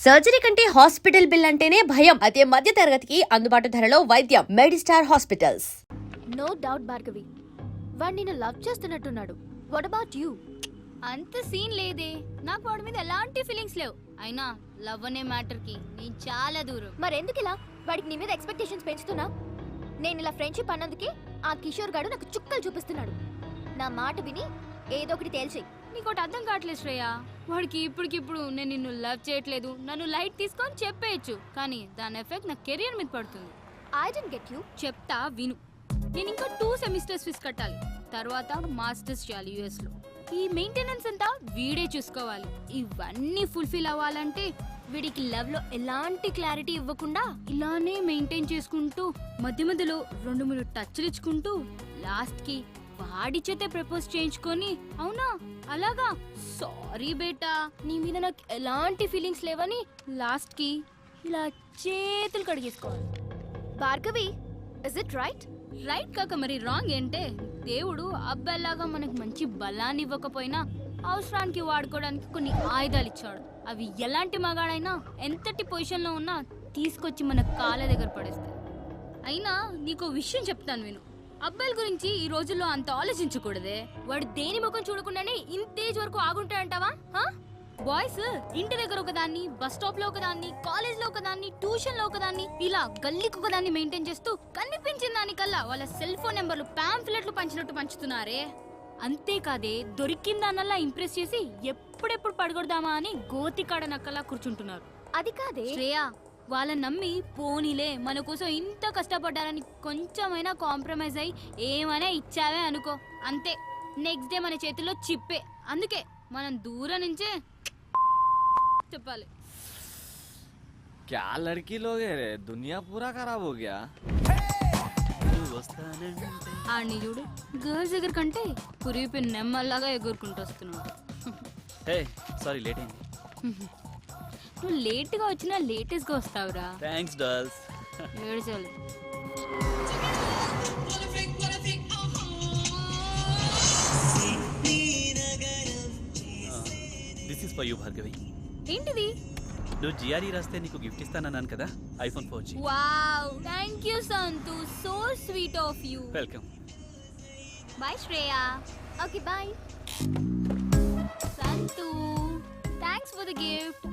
Surgery కంటే hospital bill అంటేనే భయం. అదే మధ్య తరగతికి అందుబాటు ధరలో వైద్యం. Medistar Hospitals. No doubt Bhargavi, వాడు నిన్ను లవ్ చేస్తున్నట్టున్నాడు. What about you? అంత సీన్ లేదే, నాకు వాడి మీద ఎలాంటి ఫీలింగ్స్ లేవు. అయినా లవ్ అనే మ్యాటర్ కి నేను చాలా దూరం. మరెందుకు ఇలా వాడికి నీ మీద ఎక్స్పెక్టేషన్స్ పెంచుతున్నా? నేను ఇలా ఫ్రెండ్షిప్ అన్నందుకే ఆ కిషోర్ గాడు నాకు చుక్కలు చూపిస్తున్నాడు. నా మాట విని ఏదో ఒకటి తేల్చేయి. నీకోటి అర్థం కావట్లేదు శ్రేయ. వాడికి ఇప్పటికిప్పుడు నేను నిన్ను లవ్ చేయట్లేదు, నన్ను లైట్ తీసుకొని చెప్పేయచ్చు, కానీ దాని ఎఫెక్ట్ నా కెరియర్ మీద పడుతుంది. I don't get you. చెప్తా విను. నేను ఇంకా 2 సెమిస్టర్స్ ఫీజు కట్టాలి, తర్వాత మాస్టర్స్ చేయాలి యుఎస్ లో. ఈ మెయింటెనెన్స్ అంతా వీడే చూసుకోవాలి. ఇవన్నీ ఫుల్ఫిల్ అవ్వాలంటే వీడికి లవ్ లో ఎలాంటి క్లారిటీ ఇవ్వకుండా ఇలానే మెయింటైన్ చేసుకుంటూ మధ్య మధ్యలో 2-3 టచ్లు ఇచ్చుకుంటూ లాస్ట్ కి వాడి చేతే ప్రపోజ్ చేయించుకొని, అవునా అలాగా సారీ బేటా నీ మీద నాకు ఎలాంటి ఫీలింగ్స్ లేవని లాస్ట్ కి ఇలా చేతులు కడిగేసుకోవాలి. Bhargavi, is it right? Right కాక మరి రాంగ్ ఏంటే? దేవుడు అబ్బాయిలాగా మనకు మంచి బలాన్ని ఇవ్వకపోయినా అవసరానికి వాడుకోవడానికి కొన్ని ఆయుధాలు ఇచ్చాడు. అవి ఎలాంటి మగాడైనా ఎంతటి పొజిషన్లో ఉన్నా తీసుకొచ్చి మన కాళ్ళ దగ్గర పడేస్తాయి. అయినా నీకో విషయం చెప్తాను విను. అబ్బాయిల గురించి ఈ రోజుల్లో అంత ఆలోచించకూడదే. వాడు దేని ముఖం చూడకుండానే ఇంతేజ్ వరకు ఆగుంటాడంటావా? బాయ్స్ ఇంటి దగ్గర ఒకదాన్ని, బస్ స్టాప్ లో ఒకదాన్ని, కాలేజ్ లో ఒకదాన్ని, ట్యూషన్ లో ఒకదాన్ని, ఇలా గల్లీకి ఒకదాన్ని మెయింటైన్ చేస్తూ కనిపించిన దానికల్లా వాళ్ళ సెల్ ఫోన్ నెంబర్లు పాంఫ్లెట్లు పంచినట్టు పంచుతున్నారే. అంతేకాదే దొరికిన దానల్లా ఇంప్రెస్ చేసి ఎప్పుడెప్పుడు పడగొడదామా అని గోతికాడ నక్కలా కూర్చుంటున్నారు. అది కాదే శ్రేయ, వాళ్ళని నమ్మి పోనీలే మన కోసం ఇంత కష్టపడ్డారని కొంచెమైనా కాంప్రమైజ్ అయ్యి ఏమైనా ఇచ్చావే అనుకో, అంతే నెక్స్ట్ డే మన చేతిలో చిప్పే. అందుకే మనం దూరం నుంచే చెప్పాలి. क्या लड़की लोग है रे, दुनिया पूरा खराब हो गया. ఆడిని చూడు, గర్ల్స్ దగ్గర కంటే కురిపి నెమ్మల్లాగా ఎగురుకుంటూ వస్తున్నాడు. హే సారీ లేట్ అయింది. నువ్వు లేట్గా వచ్చినా లేటెస్ట్గా వస్తావురా. Thanks dolls. ఏడ్చాలి. This is for you Bhargavi. ఏంటిది? నువ్వు జిఆర్ఈ రాస్తే నీకు గిఫ్ట్ ఇస్తానన్నాను కదా, iPhone 4G. Wow, thank you Santu, so sweet of you. Welcome. Bye Shreya. Okay bye. Santu, thanks for the gift.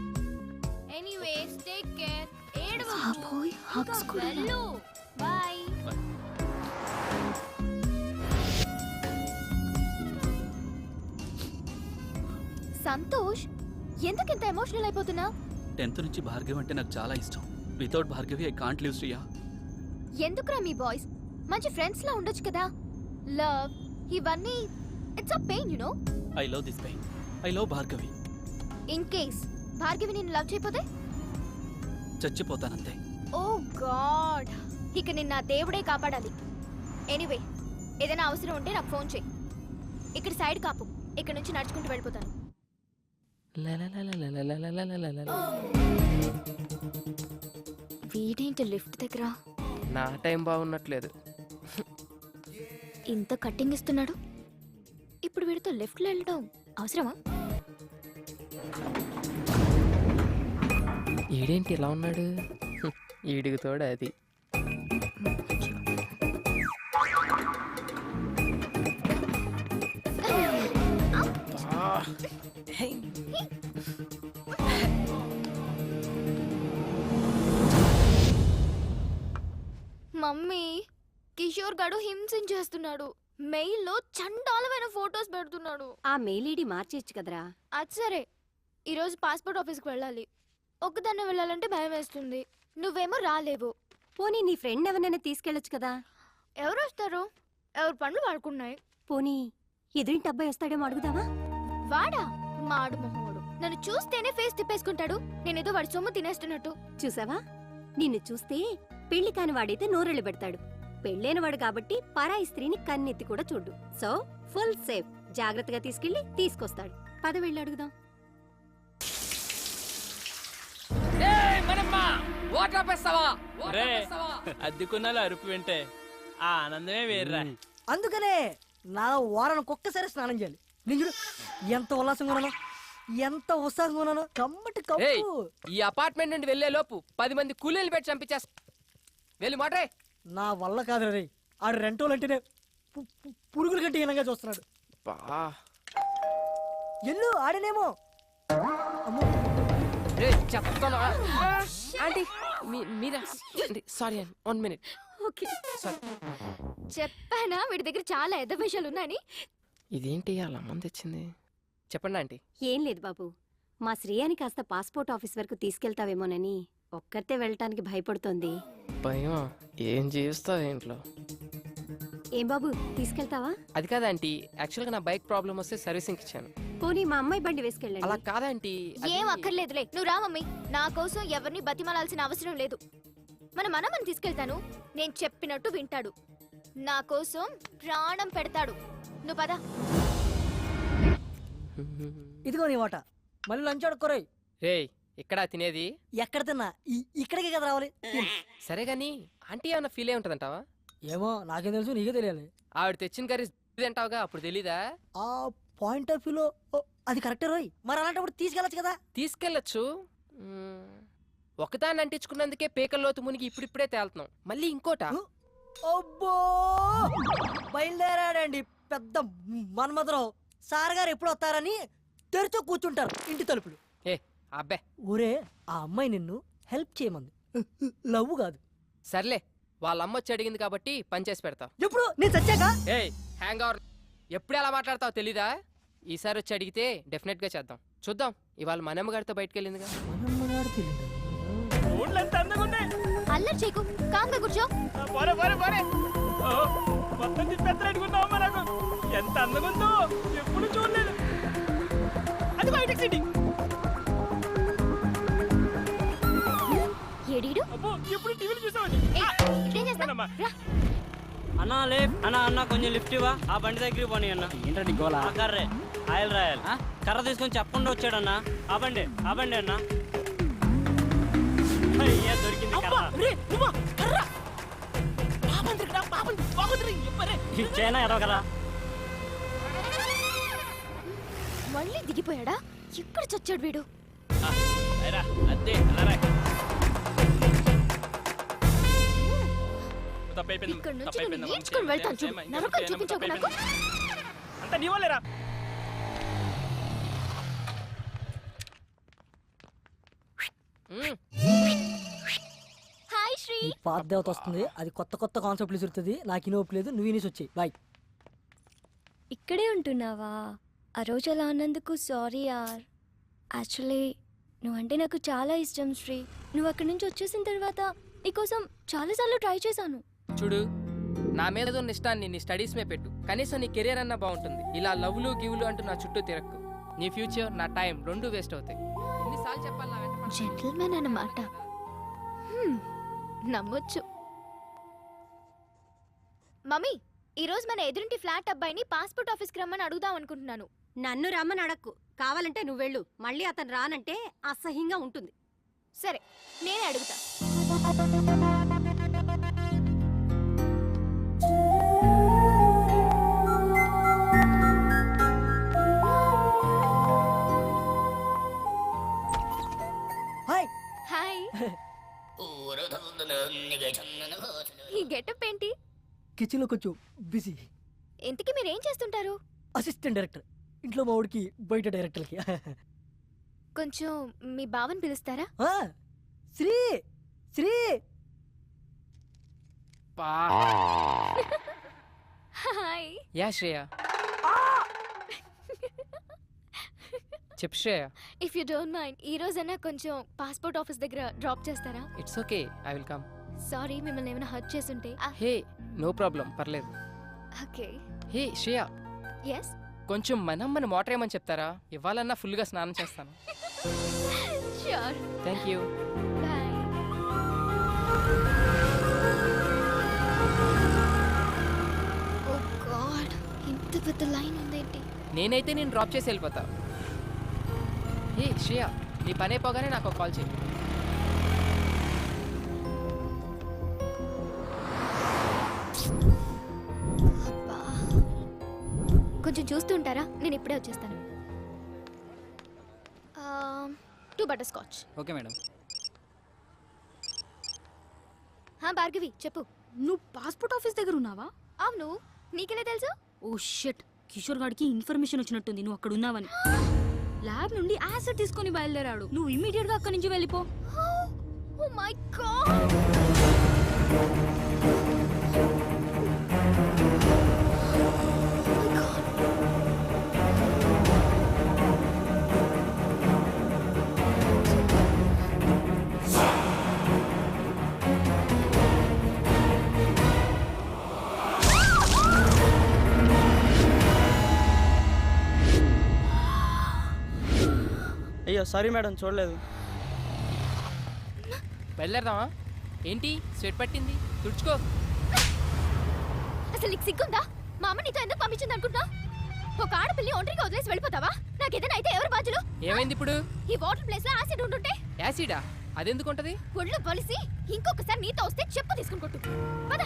Anyways take care. ఏడవకు. వెళ్ళు. బాయ్. సంతోష్, ఎందుకు ఇంత ఎమోషనల్ అయిపోతున్నా? 10th నుంచి భార్గవి అంటే నాకు చాలా ఇష్టం. Without Bhargavi I can't live Shriya. ఎందుకురా మీ బాయ్స్ మంచి ఫ్రెండ్స్ లా ఉండొచ్చు కదా? లవ్ ఇవన్నీ it's a pain, you know. I love this pain. I love Bhargavi. In case Bhargavi నిన్ను లవ్ చేయకపోతే చచ్చిపోతానంతే. ఓ గాడ్, ఇక నిన్న దేవుడే కాపాడాలి. ఎనీవే, ఏదైనా అవసరం ఉంటే నాకు ఫోన్ చేయి. ఇక్కడ సైడ్ కాపు, ఇక్కడ నుంచి నడుచుకుంటూ వెళ్ళిపోతాను. వీడేంటి లిఫ్ట్ దగ్గర? నా టైం బాగున్నట్లేదు. ఇంత కట్టింగ్ ఇస్తున్నాడు, ఇప్పుడు వీడితో లిఫ్ట్లో వెళ్ళడం అవసరమా? ఈడేంటి ఇలా ఉన్నాడు? ఈడికి తోడు అది. మమ్మీ, కిషోర్ గాడు హింసించేస్తున్నాడు. మెయిల్లో చండాలమైన ఫొటోస్ పెడుతున్నాడు. ఆ మెయిల్ ఐడి మార్చేయచ్చు కదరా. అది సరే, ఈరోజు పాస్పోర్ట్ ఆఫీస్కి వెళ్ళాలి. ఒక్కదాన్నే వెళ్ళాలంటే భయం వేస్తుంది. నువ్వేమో రాలేవు. పోనీ నీ ఫ్రెండ్ ఎవరినైనా తీసుకెళ్ళొచ్చు కదా. ఎవరు వస్తారు? ఎవరి పనులు వాడుకున్నాయి. పోనీ ఎదురింటి అబ్బాయి వస్తాడేమో అడుగుదావా? వాడా? మాడు మొహోడు. నన్ను చూస్తేనే ఫేస్ తిప్పేసుకుంటాడు. నేనేదో వాడి సొమ్ము తినేస్తున్నట్టు. చూసావా, నిన్ను చూస్తే పెళ్లి కాని వాడైతే నోరెళ్ళు పెడతాడు. పెళ్ళైన వాడు కాబట్టి పరాయి స్త్రీని కన్నెత్తి కూడా చూడు. So full safe. జాగ్రత్తగా తీసుకెళ్లి తీసుకొస్తాడు. పద వెళ్ళి అడుగుదాం. అద్దెకున్నాలు అరుపు వింటే ఆ ఆనందమే వేర్రా. అందుకనే నా వారానికి ఒక్కసారి స్నానం చేయాలి. నేను చూడు ఎంత ఉల్లాసంగా ఉన్నాను. ఎంత ఉత్సాహంగా ఉన్నాను. కమ్మటి ఏయ్, కప్పు. ఈ అపార్ట్మెంట్ నుండి వెళ్లే లోపు 10 మంది కూలీలు పెట్టి చంపించేస్తా. వెళ్ళి మాట్రే. నా వల్ల కాదు రే. ఆడు రెంటోలు అంటేనే పురుగుల కంటే హీనంగా చూస్తున్నాడు. ఎల్లు ఆడనేమో. చెప్తాను ఆంటీ, మీరా? సారీ అండి, 1 minute. ఓకే. సారీ. చెప్పానా వీడి దగ్గర చాలా ఎద్ద విషయాలు ఉన్నాయని. ఇదేంటి అలా మంది తెచ్చింది? చెప్పండి ఆంటీ. ఏం లేదు బాబు, మా శ్రేయాని కాస్త పాస్పోర్ట్ ఆఫీస్ వరకు తీసుకెళ్తావేమోనని ఒక్కరితే వెళ్ళటానికి భయపడుతోంది. భయం? ఏం చేస్తావు ఇంట్లో? ఏం బాబు, తీసుకెళ్తావా? అది కాదా ఆంటీ, యాక్చువల్గా నా బైక్ ప్రాబ్లం వస్తే సర్వీసింగ్ ఇచ్చాను. పోనీ మా అమ్మాయి బండి అలా వేసుకెళ్ళండి. కాదంటీ. ఏం అక్కర్లేదులే, నువ్వు రా మమ్మీ. నా కోసం ఎవరిని బతిమలాల్సిన అవసరం లేదు. మన మనమని తీసుకెళ్తాను, నేను చెప్పినట్టు వింటాడు, నా కోసం ప్రాణం పెడతాడు. నువ్వు పద. ఇదిగో నీ వాట. మళ్ళీ లంచ్ ఆడుకోరాయి. రేయ్, ఇక్కడ తినేది? ఎక్కడ తిన్నా ఇక్కడికే కదా రావాలి. సరే గాని ఆంటీ ఏమన్నా ఫీల్ అయి ఉంటదంటావా? ఏమో నాకేం తెలుసు, నీకే తెలియాలి. ఆవిడ తెచ్చిన కర్రీ తింటావుగా, అప్పుడు తెలీదా? ఆ పాయింట్ ఆఫ్ వ్యూలో అది కరెక్టే రోయ్. మరి అలాంటప్పుడు తీసుకెళ్ళచ్చు కదా. తీసుకెళ్ళచ్చు. ఒకదాన్ని అంటించుకున్నందుకే పేకల్లోతు మునిగి ఇప్పుడిప్పుడే తేలుతున్నాం, మళ్ళీ ఇంకోట. అబ్బో, బయలుదేరాడండి పెద్ద మన్మధరావు. సార్ గారు ఎప్పుడు వస్తారని తెరిచో కూర్చుంటారు ఇంటి తలుపులు. ఏ అబ్బే, ఊరే ఆ అమ్మాయి నిన్ను హెల్ప్ చేయమంది, లవ్ కాదు. సర్లే, వాళ్ళ అమ్మ వచ్చి అడిగింది కాబట్టి పని చేసి పెడతావు. ఎప్పుడు నేను చచ్చాక? ఏయ్ హ్యాంగ్ అవర్, ఎప్పుడు ఎలా మాట్లాడతావు తెలీదా? ఈసారి వచ్చి అడిగితే డెఫినెట్ గా చేద్దాం. చూద్దాం, ఇవాళ మనమ్మ గారితో బయటకు వెళ్ళిందిగా. ఎంత అందంగా ఉన్నాయి. అల్లరి చేయకు, కామ్గా కూర్చో. మొత్తం తిప్పెత్తలేడుకున్నావమ్మా నాకు. ఎంత అందంగా ఉందో ఎప్పుడు చూడలేదు. అది బయటకు సిటీ. ఏడీడు అబ్బో, ఎప్పుడు టీవీలు చూసావని. ఇదేం చేస్తావ్? రా. అన్నా లే అన్నా, అన్న కొంచెం లిఫ్ట్ ఇవ్వా. ఆ బండి దగ్గరికి పోనీ అన్న. ఏంటండి గోలా? ఆ కర్రే ఆయిల్ రాయాలి. కర్ర తీసుకొని చెప్పకుండా వచ్చాడన్నా. ఆ బండి అన్న. అయ్యా, దొరికింది కర్ర. ఇచ్చేనా ఎదో కదా. మళ్ళీ దిగిపోయాడా? ఎక్కడ చచ్చాడు వీడు? ఇక్కడ నుంచి నేను ఈడ్చుకొని వెళ్తాను చూడు. నరకం చూపించకు నాకు. అంత నీ వాళ్ళేరా. హాయ్ శ్రీ. ఈ పాత దేవత వస్తుంది, అది కొత్త కొత్త కాన్సెప్ట్లు చూస్తుంది. నాకు ఇనోపు లేదు, నువ్వు ఇనేసి వచ్చాయి. బాయ్. ఇక్కడే ఉంటున్నావా? ఆ రోజు అలా అన్నందుకు సారీ యార్. యాక్చువల్లీ నువ్వంటే నాకు చాలా ఇష్టం శ్రీ. నువ్వు అక్కడి నుంచి వచ్చేసిన తర్వాత నీకోసం చాలాసార్లు ట్రై చేశాను. చూడు, నా మీద ఉన్న ఇష్టాన్ని నీ స్టడీస్ మీద పెట్టు. కనీసం నీ కెరీర్ అన్నా బాగుంటుంది. ఇలా లవ్లు గివ్లు అంటూ నా చుట్టూ తిరక్కు. నీ ఫ్యూచర్, నా టైం రెండు వేస్ట్ అవుతాయి. ఎన్నిసార్లు చెప్పాలి నా వెంట పడకు. జెంటిల్మెన్ అన్నమాట. నమ్మొచ్చు. మమ్మీ, ఈ రోజు మన ఎదురింటి ఫ్లాట్ అబ్బాయిని పాస్పోర్ట్ ఆఫీస్కి రమ్మని అడుగుదాం అనుకుంటున్నాను. నన్ను రమ్మని అడక్కు, కావాలంటే నువ్వు వెళ్ళు. మళ్ళీ అతను రానంటే అసహ్యంగా ఉంటుంది. సరే, నేనే అడుగుతా. హాయ్. హాయ్. ఈ గెటప్ ఏంటి? కిచెన్ లో కొంచెం బిజీ. ఇంతకీ మీరేం చేస్తుంటారు? Assistant director. ఇంట్లో మా ఊడికి, బయట డైరెక్టర్కి. కొంచెం మీ బావని పిలుస్తారా? శ్రీ శ్రీ. హాయ్. యా శ్రేయ. చెప్పు Shreya. If you don't mind, ఈ రోజైనా కొంచెం పాస్పోర్ట్ ఆఫీస్ దగ్గర డ్రాప్ చేస్తారా? It's okay, I will come. Sorry, మిమ్మల్ని ఏమైనా హర్ట్ చేసుంటే. హే, నో ప్రాబ్లం, పర్లేదు. ఓకే. హే శ్రేయ, ఎస్. కొంచెం మనమ్మని మోటర్ ఏమని చెప్తారా? ఇవ్వాలన్నా ఫుల్గా స్నానం చేస్తాను. Sure. Thank you. Bye. Oh god, ఇంత పెద్ద లైన్ ఉందేంటి? నేనైతే నేను డ్రాప్ చేసి వెళ్ళిపోతా. హే శ్రేయ, నీ పని అయిపోగానే నాకు ఒక కాల్ చేయి. కొంచెం చూస్తుంటారా? నేను ఇప్పుడే వచ్చేస్తాను. Butter scotch. Okay madam. Bhargavi చెప్పు. నువ్వు పాస్పోర్ట్ ఆఫీస్ దగ్గర ఉన్నావా? అవును, నీకెలా తెలుసు? ఓ షిట్, కిషోర్ గాడికి ఇన్ఫర్మేషన్ వచ్చినట్టుంది నువ్వు అక్కడ ఉన్నావని. ల్యాబ్ నుండి యాసిడ్ తీసుకొని బయలుదేరాడు. నువ్వు ఇమీడియట్ గా అక్కడి నుంచి వెళ్ళిపో. Oh my god. అయ్యో సారీ మేడం, చూడలేదు. బయలుదేరదామా? ఏంటి స్వెట్ పట్టింది, తుడుచుకో. అసలు నీకు సిగ్గుందా? మా అమ్మ నీతో ఎందుకు పంపించింది అనుకుంటా? ఒక ఆడపిల్లి ఒంటరిగా వదిలేసి వెళ్ళిపోతావా? నాకేదైనా అయితే ఎవరు బాధ్యులు? ఏమైంది ఇప్పుడు? ఈ వాటర్ ప్లేస్ లో యాసిడ్ ఉంటుంటే యాసిడా? అదెందుకు ఉంటది? ఒళ్ళు బలిసి ఇంకొకసారి నీతో వస్తే చెప్పు తీసుకుని కొట్టు. పద.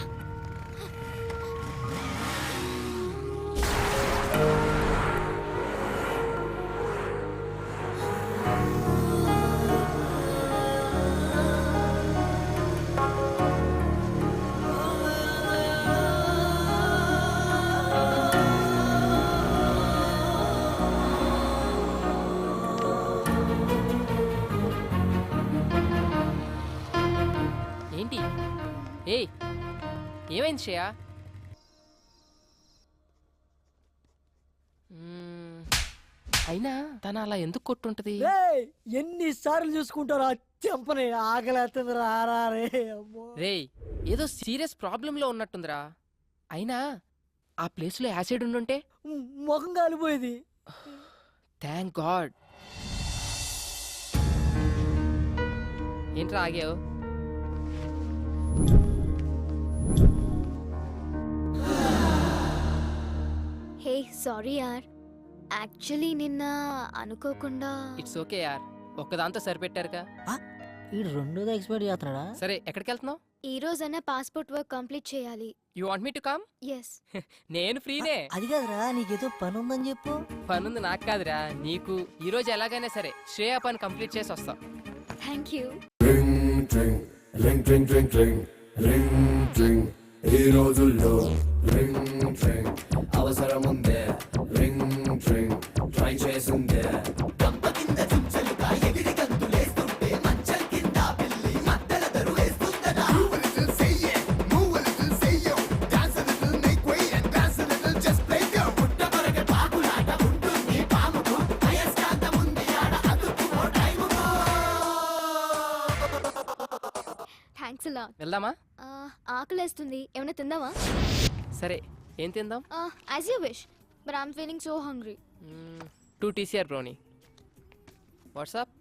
ఏంటి? ఏయ్, ఏమైంది శ్రేయ? అయినా తను అలా ఎందుకు కొట్టుంటది? ఎన్నిసార్లు చూసుకుంటారా చెంపని? ఆకలేస్తుంది రారా రే. అమ్మో. రేయ్, ఏదో సీరియస్ ప్రాబ్లంలో ఉన్నట్టుందిరా. అయినా ఆ ప్లేస్లో యాసిడ్ ఉండుంటే? ముఖం కాలిపోయేది. Thank God. ఏంట్రా ఆగావు? హే సారీ యార్, యాక్చువల్లీ నిన్న అనుకోకుండా. ఇట్స్ ఓకే యార్, ఒక్కదాంతో సరిపెట్టారుగా. ఈ రెండోది ఎక్స్పైర్ చేస్తున్నాడా? సరే, ఎక్కడికి వెళ్తున్నావు? ఈ రోజైనా పాస్పోర్ట్ వర్క్ కంప్లీట్ చేయాలి. You want me to come? Yes. నేను ఫ్రీనే. అది కాదురా, నీకేదో పని ఉందని చెప్పు. పనుంది నాకు కాదురా, నీకు. ఈ రోజు ఎలాగైనా సరే శ్రేయ పని కంప్లీట్ చేసి వస్తాం. Thank you. Ring tring tring tring ring tring. ఈ రోజుల్లో రింగ్ ట్రింగ్ అవసరం ఉందే. రింగ్ ట్రింగ్ ట్రై చేసిందే. థ్యాంక్స్ అలా. వెళ్దామా? ఆకలేస్తుంది, ఏమైనా తిందామా? సరే, ఏం తిందాం? As you wish, but I'm feeling so hungry. 2 TCR brownie. What's up?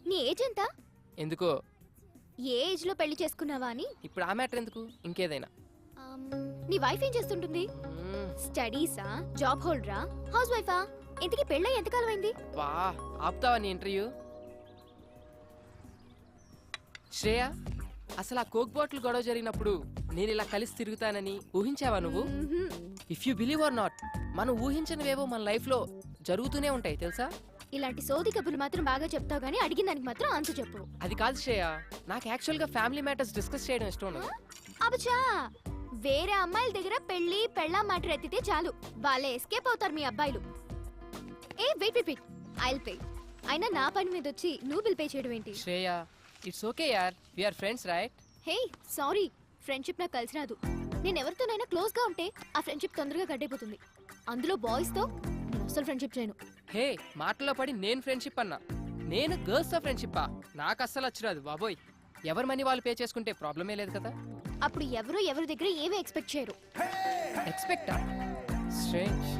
నీ ఏజ్ ఎంత? ఎందుకో? ఏ ఏజ్ లో పెళ్లి చేసుకున్నావా అని. ఇప్పుడు ఆ మ్యాటర్ ఎందుకు, ఇంకేదైనా. నీ వైఫ్ ఏం చేస్తుంటుంది? స్టడీసా, జాబ్ హోల్డరా, హౌస్ వైఫా? ఇంతకీ పెళ్ళై ఎంతకాలం అయింది? వా, ఆపుతావా నీ ఇంటర్వ్యూ? శ్రేయ, అసలు ఆ కోక్ బాటిల్ గొడవ జరిగినప్పుడు నేను ఇలా కలిసి తిరుగుతానని ఊహించావా నువ్వు? If you believe are not, మనం ఊహించనివేవో మన లైఫ్ లో జరుగుతూనే ఉంటాయి తెలుసా? ఇలాంటి సోది కబుర్లు మాత్రం బాగా చెప్తావు గానీ అడిగిన దానికి మాత్రం ఆన్సర్ చెప్పు. అది కాదు శ్రేయ, నాకు యాక్చువల్ గా ఫ్యామిలీ మ్యాటర్స్ డిస్కస్ చేయడం ఇష్టం ఉండదు. అబచా, వేరే అమ్మాయిల దగ్గర పెళ్లి పెళ్ళా మాట ఎత్తితే చాలు, వాళ్ళే ఎస్కేప్ అవుతారు మీ అబ్బాయిలు. Hey wait wait wait, I'll pay. అయినా నా పని మీద వచ్చి నువ్వు బిల్ పే చేయడం ఏంటి? శ్రేయ, ఇట్స్ ఓకే యార్, we are friends right? Hey sorry, friendship నాకు కలిసి రాదు. నేను ఎవరితోనైనా క్లోజ్ గా ఉంటే ఆ ఫ్రెండ్షిప్ తొందరగా గడ్డైపోతుంది. అందులో బాయ్స్ తో నేను అసలు ఫ్రెండ్షిప్ చేయను. హే, మాటల్లో పడి నేను ఫ్రెండ్షిప్ అన్నా. నేను గర్ల్స్ తో ఫ్రెండ్షిప్పా? నాకు అస్సలు వచ్చిరాదు బాబోయ్. ఎవరి మనీ వాళ్ళు పే చేసుకుంటే ప్రాబ్లమే లేదు కదా. అప్పుడు ఎవరి దగ్గర ఏమీ ఎక్స్పెక్ట్ చేయరు. ఎక్స్పెక్టా? Strange.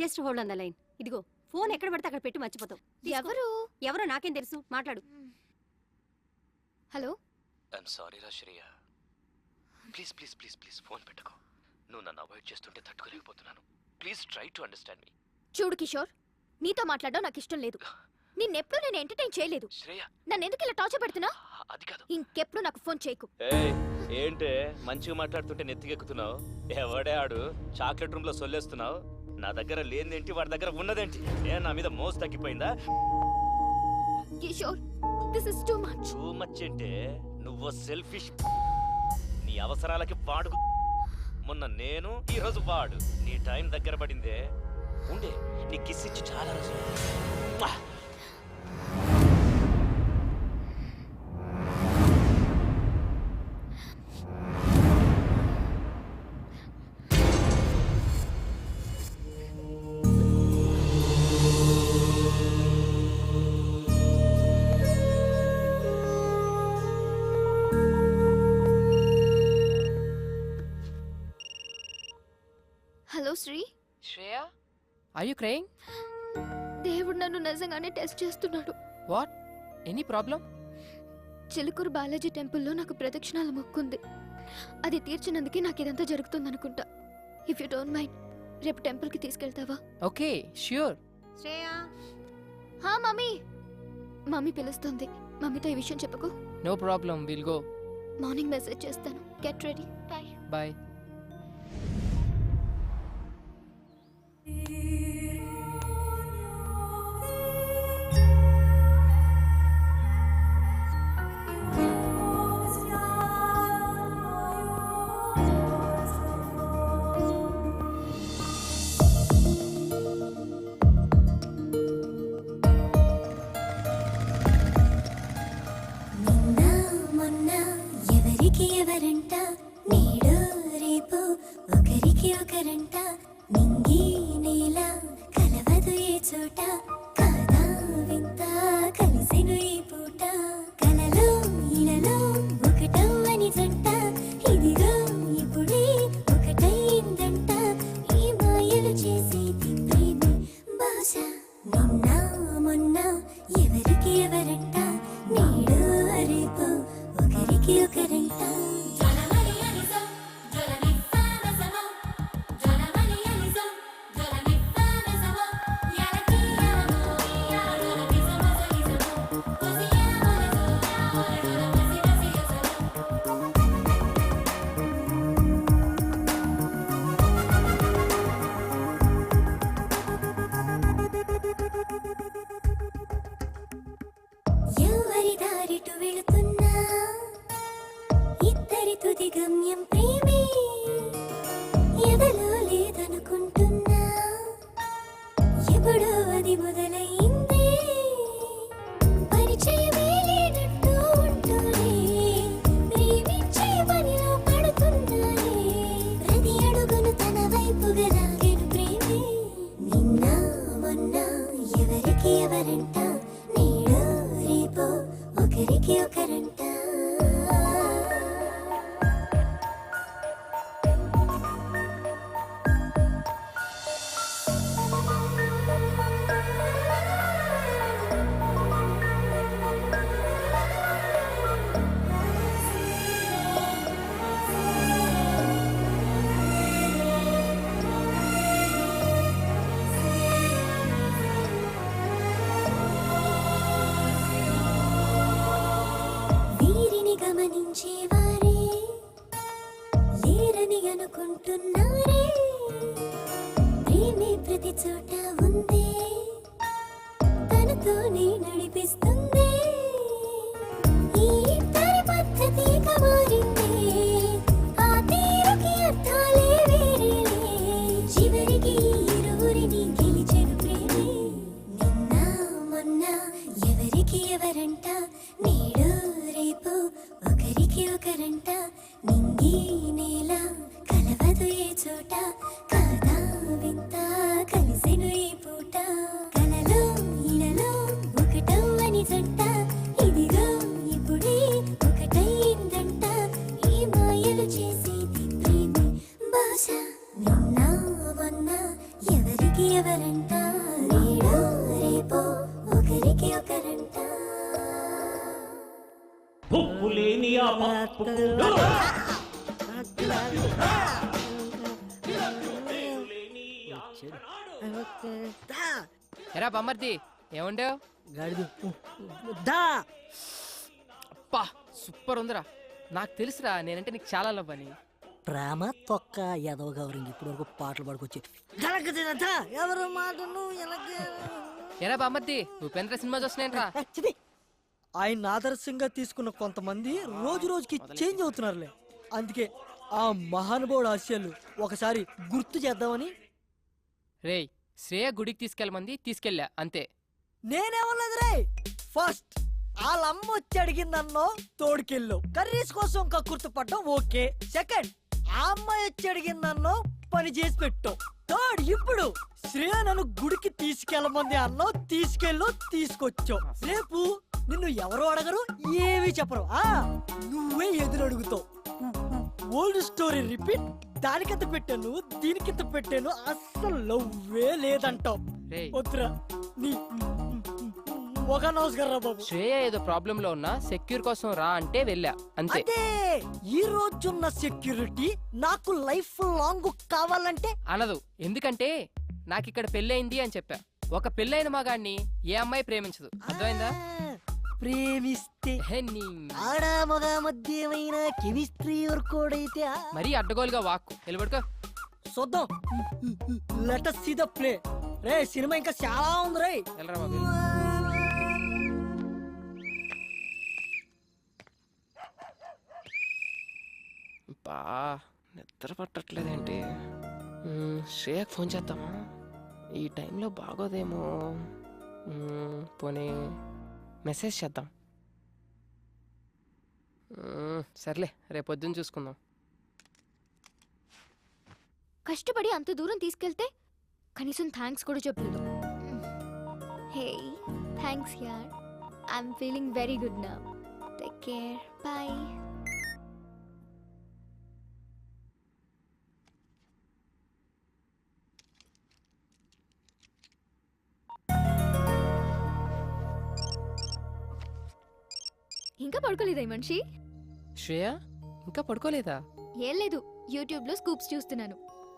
Just hold on the line. ఇదిగో ఫోన్ ఎక్కడ పడితే అక్కడ పెట్టి మర్చిపోతావు. ఎవరు? ఎవరో నాకేం తెలుసు, మాట్లాడు. హలో ఐఎమ్ సారీ రా Shreya. Please please please please phone పెట్టుకో. నువ్వు నన్ను అవాయిడ్ చేస్తుంటే తట్టుకోలేకపోతున్నాను. ప్లీజ్ ట్రై టు అండర్స్టాండ్ మీ. చూడు కిషోర్, నీతో మాట్లాడడం నాకు ఇష్టం లేదు. నిన్నెప్పుడు నేను ఎంటర్టైన్ చేయలేదు. శ్రేయ నన్ను ఎందుకు ఇలా టార్చర్ పెడుతున్నా? అది కాదు. ఇంకెప్పుడు నాకు ఫోన్ చేయకు. ఏంటే మంచిగా మాట్లాడుతుంటే నెత్తికెక్కుతున్నావు? ఎవడే ఆడు చాక్లెట్ రూమ్ లో సొల్లేస్తున్నావు? నా దగ్గర లేనిదేంటి, వాడి దగ్గర ఉన్నదేంటి? నా మీద మోసు తగ్గిపోయిందా? Kishore, this is too much. Too much అంటే నువ్వు సెల్ఫిష్. నీ అవసరాలకి వాడుకు. మొన్న నేను, ఈ రోజు వాడు. నీ టైం దగ్గర పడిందే. ఉండే నీ కిస్ ఇచ్చి చాలా రోజులు. Hello Shri. Shreya, are you crying? దేవుడు నన్ను నిజంగానే టెస్ట్ చేస్తున్నాడు. What? Any problem? Chilkur Balaji టెంపుల్లో నాకు ప్రదక్షిణాల మొక్కుంది. అది తీర్చినందుకే నాకు ఇదంతా జరుగుతుందనుకుంటా. ఇఫ్ యూ డోంట్ మైండ్, రేపు టెంపుల్కి తీసుకెళ్తావా? Okay, sure. హా మమ్మీ. మమ్మీ పిలుస్తుంది. మమ్మీతో ఈ విషయం చెప్పుకో. No problem, will go. Morning message చేస్తాను. Get ready. బాయ్. బాయ్. ఎవరంట నేడు రేపు ఒకరికి ఒకరంట నింగి నేల కలవదు ఏ చోట కాదా వింత కలిసెను ఈ పూట కలలో ఇలలో ఒకటవ్వని జంట ఇదిగో ఇప్పుడే ఒకటైందంట ఈ మాయలు చేసేది ప్రేమే బహుశా నిన్న మొన్న ఎవరికి ఎవరంట నేడు రేపు ఒకరికి ఒకరంట ఎవరి దారిటు వెళుతున్నా ఇద్దరి తుది గమ్యం ప్రేమే ఎదలో లేదనుకుంటున్నా ఎప్పుడో అది మొదలైంది పరిచయమే లేనట్టు ఉంటూనే ప్రేమించే పనిలో పడుతున్నానే ప్రతి అడుగును తన వైపుగా లాగెను ప్రేమే నిన్న మొన్న ఎవరికి ఎవరంట నేడు రేపు ఒకరికి ఒకరంట వీరిని గమనించేవారే లేరని అనుకుంటున్నారే ప్రేమే ప్రతి చోట ఉంది తనతోనే నడిపిస్తుంది ఈ ఇద్దరి పద్ధతిగా మారింది ఆ తీరుకి అర్థాలే వేరేలే చివరికి ఇరువురిని గెలిచెను ప్రేమే నిన్న మొన్న ఎవరికి ఎవరంట నేడు రేపు ఒకరికి ఒకరంట నింగి నేల కలవదు ఏ చోట కాదా వింత కలిసెను ఈ పూట కలలో ఇలలో ఒకటవ్వని జంట ఇదిగో ఇప్పుడే ఒకటైందంట ఈ మాయలు చేసేది ప్రేమే బహుశా నిన్న మొన్న ఎవరికి ఎవరంట నేడు రేపు ఒకరికి ఒకరంట ఎరా బమ్మర్ది ఏముండేవు దా అప్పా సూపర్ ఉందిరా. నాకు తెలుసురా నేనంటే నీకు చాలా లవ్ అని. ప్రేమ తొక్క ఎదవ గౌరింగ్ ఇప్పుడు వరకు పాటలు పాడుకొచ్చి ఎవరు మాటను ఎరా బామ్మర్ది ఉపేంద్ర సినిమా చూస్తున్నాయంట్రా. ఆయన ఆదర్శంగా తీసుకున్న కొంతమంది రోజు రోజుకి చేంజ్ అవుతున్నారులే. అందుకే ఆ మహానుభావుడు ఆశయాలు ఒకసారి గుర్తు చేద్దామని. రేయ్ శ్రేయ గుడికి తీసుకెళ్ళమంది తీసుకెళ్ళా అంతే. నేనేమన్నది రే, ఫస్ట్ వాళ్ళమ్మ వచ్చి అడిగిందన్నో తోడుకెళ్ళు, కర్రీస్ కోసం కక్కుర్తి పడ్డం ఓకే. సెకండ్ ఆ అమ్మాయి వచ్చి అడిగిందన్నో పని చేసి పెట్టు. థర్డ్ ఇప్పుడు శ్రేయ నన్ను గుడికి తీసుకెళ్ళమంది అన్నో తీసుకెళ్ళు తీసుకొచ్చావు. రేపు నిన్ను ఎవరు అడగరు ఏమీ చెప్పరు, నువ్వే ఎదురు అడుగుతావు. Old story repeat. దానికింత పెట్టాను దీనికింత పెట్టాను అస్సలు లవ్వే లేదంటావు. వద్దురా నీ ఒక నమస్కారం బాబు. శ్రేయ ఏదో ప్రాబ్లం లో ఉన్నా సెక్యూర్ కోసం రా అంటే వెళ్ళా అంతే. అదే ఈ రోజున్న సెక్యూరిటీ నాకు లైఫ్ లాంగ్ కావాలంటే అనదు. ఎందుకంటే నాకు ఇక్కడ పెళ్ళయింది అని చెప్పా. ఒక పెళ్ళైన మగాడిని ఏ అమ్మాయి ప్రేమించదు, అర్థమైందా? ప్రేమిస్తే ఆడ మగ మధ్యమైన కెమిస్ట్రీ వర్కౌడైతే మరీ అడ్డగోలుగా వాక్కు నిలబడుకో. చూద్దాం. Let us see the play. Ray cinema ఇంకా చాలా ఉంది రే. వెళ్ళరా బాబు. బా నిద్ర పట్టట్లేదేంటి? శ్రేయకు ఫోన్ చేద్దామా? ఈ టైంలో బాగోదేమో. పోనీ మెసేజ్ చేద్దాం. సర్లే రేపు పొద్దున్న చూసుకుందాం. కష్టపడి అంత దూరం తీసుకెళ్తే కనీసం థ్యాంక్స్ కూడా చెప్పలేదు. హే థ్యాంక్స్ యార్, I'm feeling very good now. Take care, by. ఇంకా పడుకోలేదా ఈ మనిషి? శ్రేయ ఇంకా పడుకోలేదా? ఏం లేదు, యూట్యూబ్ లో స్కూప్స్ చూస్తున్నాను.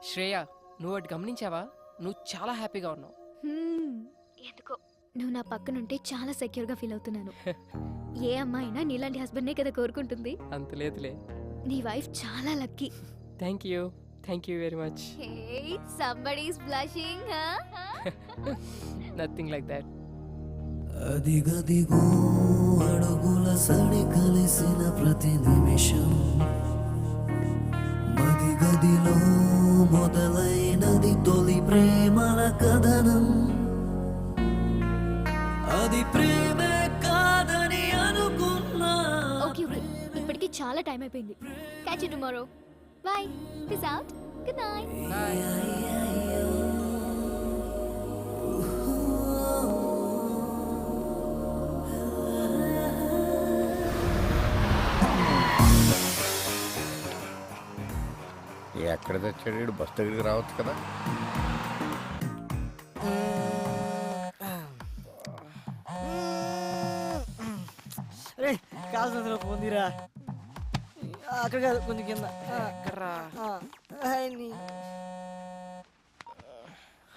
శ్రేయ నువ్వు ఒకటి గమనించావా? నువ్వు చాలా హ్యాపీగా ఉన్నావు. ఎందుకో నువ్వు నా పక్కనుంటే చాలా సెక్యూర్ గా ఫీల్ అవుతున్నాను. ఏ అమ్మాయినా నీలాంటి హస్బెండ్ నే కదా కోరుకుంటుంది. అంత లేదులే. నీ వైఫ్ చాలా lucky. Thank you very much. Hey, somebody is blushing, huh? Nothing like that. అదిగదిగో అడుగుల సడి కలిసిన ప్రతి నిమిషం మది గదిలో మొదలైనది తొలి ప్రేమల కథనం. అది ప్రేమే కాదని అనుకున్నా. ఓకే ఓకే, ఇప్పటికి చాలా టైం అయిపోయింది. Catch you tomorrow. By. Peace out. Good night. ఎక్కడ తెచ్చాడు? బస్ దగ్గరికి రావచ్చు కదా. రే కాల్సిన పొందిరా. అక్కడ కాదు, కొంచెం కింద.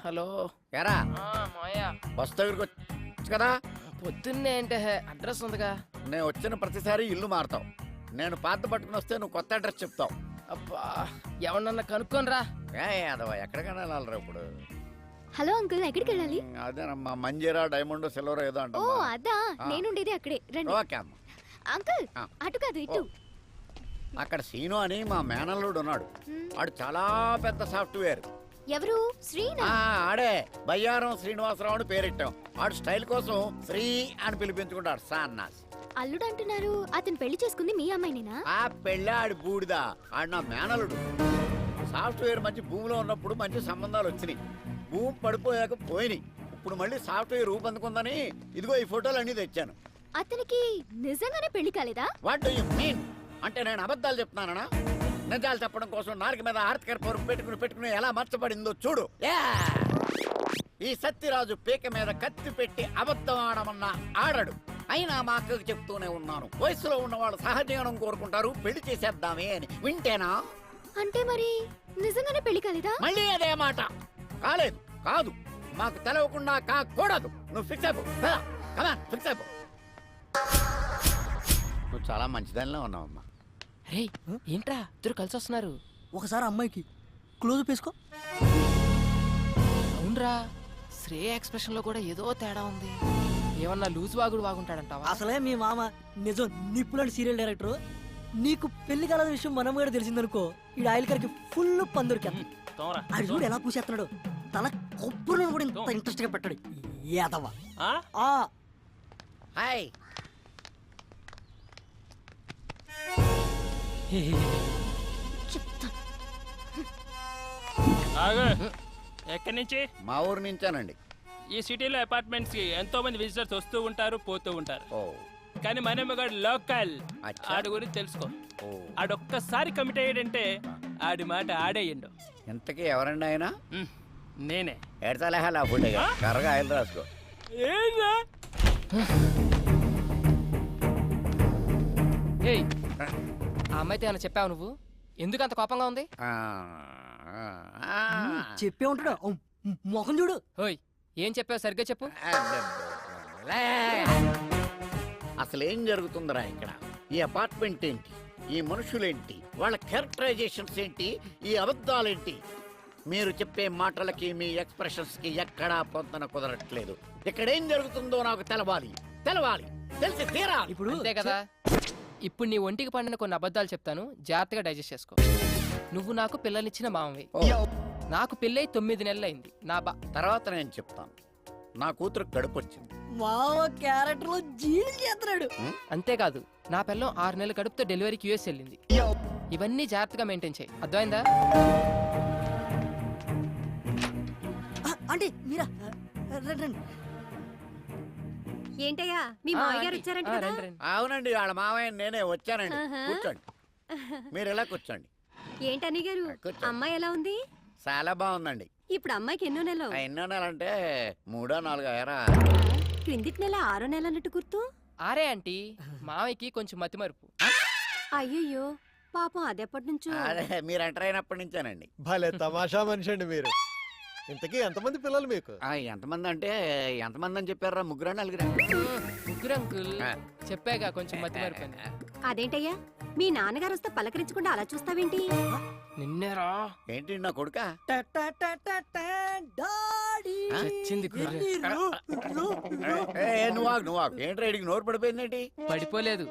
హలో ఎరా మాయా, బస్ దగ్గరికి వచ్చు కదా. పొద్దున్నే అంటే అడ్రస్ ఉందిగా. నేను వచ్చిన ప్రతిసారి ఇల్లు మారుతావు. నేను పాత పట్టుకుని వస్తే నువ్వు కొత్త అడ్రస్ చెప్తావు. అబ్బా ఎవరన్నా కనుక్కోనరా. అదవా ఎక్కడికైనా వెళ్ళాలరా ఇప్పుడు. హలో అంకుల్, ఎక్కడికి వెళ్ళాలి? అదేనమ్మా మంజీరా డైమండ్ సిల్వర్ ఏదో అంట. ఓ అదా, నేనుండేది అక్కడే. రండి. ఓకే అమ్మ. అంకుల్ అటు కాదు ఇటు. అక్కడ సీను అని మా మేనల్లుడు ఉన్నాడు. వాడు చాలా పెద్ద సాఫ్ట్వేర్. ఎవరు? శ్రీనా? ఆడే బయ్యారం శ్రీనివాసరావు అని పేరెట్టాం. వాడు స్టైల్ కోసం శ్రీ అని పిలిపించుకుంటాడు. సాన్నాస్ అల్లుడు అంటున్నారు. అతను పెళ్లి చేసుకుంది మీ అమ్మాయినేనా? ఆ పెళ్ళి ఆడి బూడిదా. ఆడు నా మేనలుడు. సాఫ్ట్వేర్ మంచి భూమిలో ఉన్నప్పుడు మంచి సంబంధాలు వచ్చినాయి. భూమి పడిపోయాక పోయినాయి. ఇప్పుడు మళ్ళీ సాఫ్ట్వేర్ రూపొందుకుందని ఇదిగో ఈ ఫోటోలు అన్ని తెచ్చాను. అతనికి నిజంగానే పెళ్లి కాలేదా? What do you mean? అంటే నేను అబద్ధాలు చెప్తున్నానా? నిజాలు చెప్పడం కోసం నాలుగు మీద ఆర్తికర పరుపు పెట్టుకుని ఎలా మర్చబడిందో చూడు. ఈ సత్యరాజు పీక మీద కత్తి పెట్టి అబద్ధం ఆడమన్నా ఆడడు. అయినా మా అక్కకు చెప్తూనే ఉన్నాను, వయసులో ఉన్నవాళ్ళు సహజీవనం కోరుకుంటారు, పెళ్లి చేసేద్దామే అని. వింటేనా? అంటే మరి నిజంగానే పెళ్లి కాలేదా? మళ్ళీ అదే మాట. కాలేదు, కాదు, మాకు తెలవకుండా కాకూడదు. నువ్వు ఫిక్స్ అయిపో, ఫిక్స్ అయిపో. నువ్వు చాలా మంచిదానిలో ఉన్నావమ్మా. రే ఏంట్రా ఇద్దరు కలిసి వస్తున్నారు? ఒకసారి అమ్మాయికి క్లోజ్ వేసుకో. అవునరా, శ్రేయ ఎక్స్ప్రెషన్ లో కూడా ఏదో తేడా ఉంది. ఏమన్నా లూజ్ వాగుడు వాగుంటాడంటావా? అసలే మీ మామ నిజం నిప్పులాంటి సీరియల్ డైరెక్టర్. నీకు పెళ్లి కాలేద విషయం మనం కూడా తెలిసిందనుకో, ఈ ఆయిల్ కరికి ఫుల్ పందురికి. ఆడు చూడు ఎలా పూసేస్తున్నాడు. తన కొబ్బరి కూడా ఇంత ఇంట్రెస్ట్ గా పెట్టాడు యాదవ. హాయ్. ఎక్కడి నుంచి? మా ఊరు నుంచానండి. ఈ సిటీలో అపార్ట్మెంట్స్ కి ఎంతో మంది విజిటర్స్ వస్తూ ఉంటారు, పోతూ ఉంటారు. ఓ, కానీ మనమ్మగాడు లోకల్. అచ్చా. ఆడి గురించి తెలుసుకో. ఓ, ఆడొక్కసారి కమిట్ అయ్యాడంటే ఆడి మాట ఆడేయండు. ఇంతకీ ఎవరండి ఆయన? నేనే. ఎడతలేహా ఫుడ్ కర్రగా ఆయిల్ రాసుకో. ఏంరా? ఏయ్, ఆ అమ్మాయితో ఏమైనా చెప్పావు నువ్వు? ఎందుకు అంత కోపంగా ఉంది? చెప్పే ఉంటాడు. మొహం చూడు. ఓయ్, ఏం చెప్పావు సరిగ్గా చెప్పు. అసలు ఏం జరుగుతుందిరా ఇక్కడ? ఈ అపార్ట్మెంట్ ఏంటి, ఈ మనుషులేంటి, వాళ్ళ క్యారెక్టరైజేషన్స్ ఏంటి, ఈ అబద్ధాలేంటి? మీరు చెప్పే మాటలకి మీ ఎక్స్ప్రెషన్స్ కి ఎక్కడా పొందన కుదరట్లేదు. ఇక్కడ ఏం జరుగుతుందో నాకు తెలవాలి, తెలిసి తీరాలి. ఇప్పుడు అంతే కదా. ఇప్పుడు నీ ఒంటికి పండిన కొన్ని అబద్ధాలు చెప్తాను, జాగ్రత్తగా డైజెస్ట్ చేసుకో. నువ్వు నాకు పిల్లనిచ్చిన మామవి. నాకు పెళ్ళై 9 నెలలైంది. నా తర్వాత నేను చెప్తాను. నా కూతురు కడుపు వచ్చింది. మామ క్యారెక్టర్ లో జీని చేస్తున్నాడు. అంతేకాదు, నా పిల్లం 6 నెలల కడుపుతో డెలివరీకి యూఎస్ వెళ్ళింది. ఇవన్నీ జాగ్రత్తగా మెయింటైన్ చేయి, అర్థమైందా? అంటే మీరా రండి. ఏంటయ్యా మీ మామయ్య గారు వచ్చారంట కదా? అవునండి, వాళ్ళ మామయ్య నేనే వచ్చానండి. కూర్చోండి, మీరు ఎలా కూర్చోండి. ఏంటని గారు, అమ్మాయి ఎలా ఉంది? చాలా బాగుందండి. ఇప్పుడు అమ్మాయికి ఎన్నో నెలలు? ఎన్నో నెల అంటే 3 4 ఏరా. క్రిందిటి నెల 6 నెల అన్నట్టు గుర్తు. ఆరే ఆంటీ, మామయ్యకి కొంచెం మతిమరుపు. అయ్యయ్యో పాపం, అదెప్పటి నుంచో. అదే మీరు ఎంటర్ అయినప్పటి నుంచేనండి. భలే తమాషా మనిషి అండి మీరు. ఇంతకీ ఎంతమంది పిల్లలు మీకు? ఎంతమంది అంటే ఎంతమంది అని చెప్పారా? 3 4 ముగ్గురు అంకుల్. చెప్పాగా కొంచెం మతిమరుపు అని. అదేంటయ్యా, మీ నాన్నగారు వస్తే పలకరించకుండా అలా చూస్తావేంటి? నిన్నేరా. ఏంటి నా కొడుక? వచ్చింది నువ్వు ఏంటి రైడికి నోరు పడిపోయిందేంటి? పడిపోలేదు,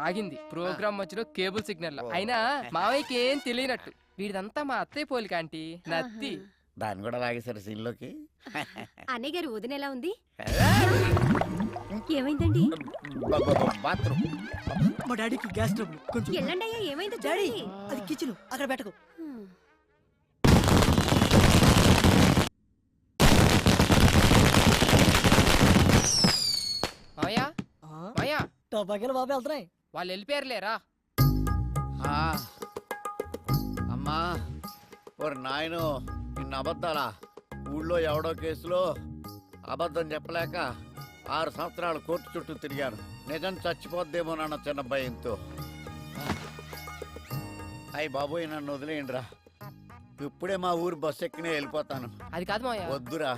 ఆగింది ప్రోగ్రామ్ మధ్యలో కేబుల్ సిగ్నల్. అయినా మావయ్యకి ఏం తెలియనట్టు. వీడిదంతా మా అత్తయ్య పోలిక ఆంటీ, నత్తి. దాన్ని కూడా లాగేశారు సీన్లోకి. అన్నయ్య గారు వదిన ఎలా ఉంది? ఏమైందండి? బాత్రూమ్. మా డాడీకి గ్యాస్ ట్రబుల్ కొంచెం. ఎల్లండి అయ్యా, ఏమైందో డాడీ చూడండి. అది కిచెన్, అక్కడ పెట్టకు. మావయ్య, మావయ్య, టపాకాయలు బాబు వెళ్తున్నాయి. వాళ్ళు వెళ్ళిపోయారులేరా. అమ్మా ఓరి నాయను, నిన్న అబద్ధాలా? ఊళ్ళో ఎవడో కేసులో అబద్ధం చెప్పలేక 6 సంవత్సరాలు కోర్టు చుట్టూ తిరిగాను. నిజం చచ్చిపోద్దేమోనన్న చిన్న భయంతో. అయ్యి బాబోయ్, నన్ను వదిలేయండిరా. ఇప్పుడే మా ఊరు బస్సు ఎక్కినే వెళ్ళిపోతాను. అది కాదు మావయ్య. వద్దురా.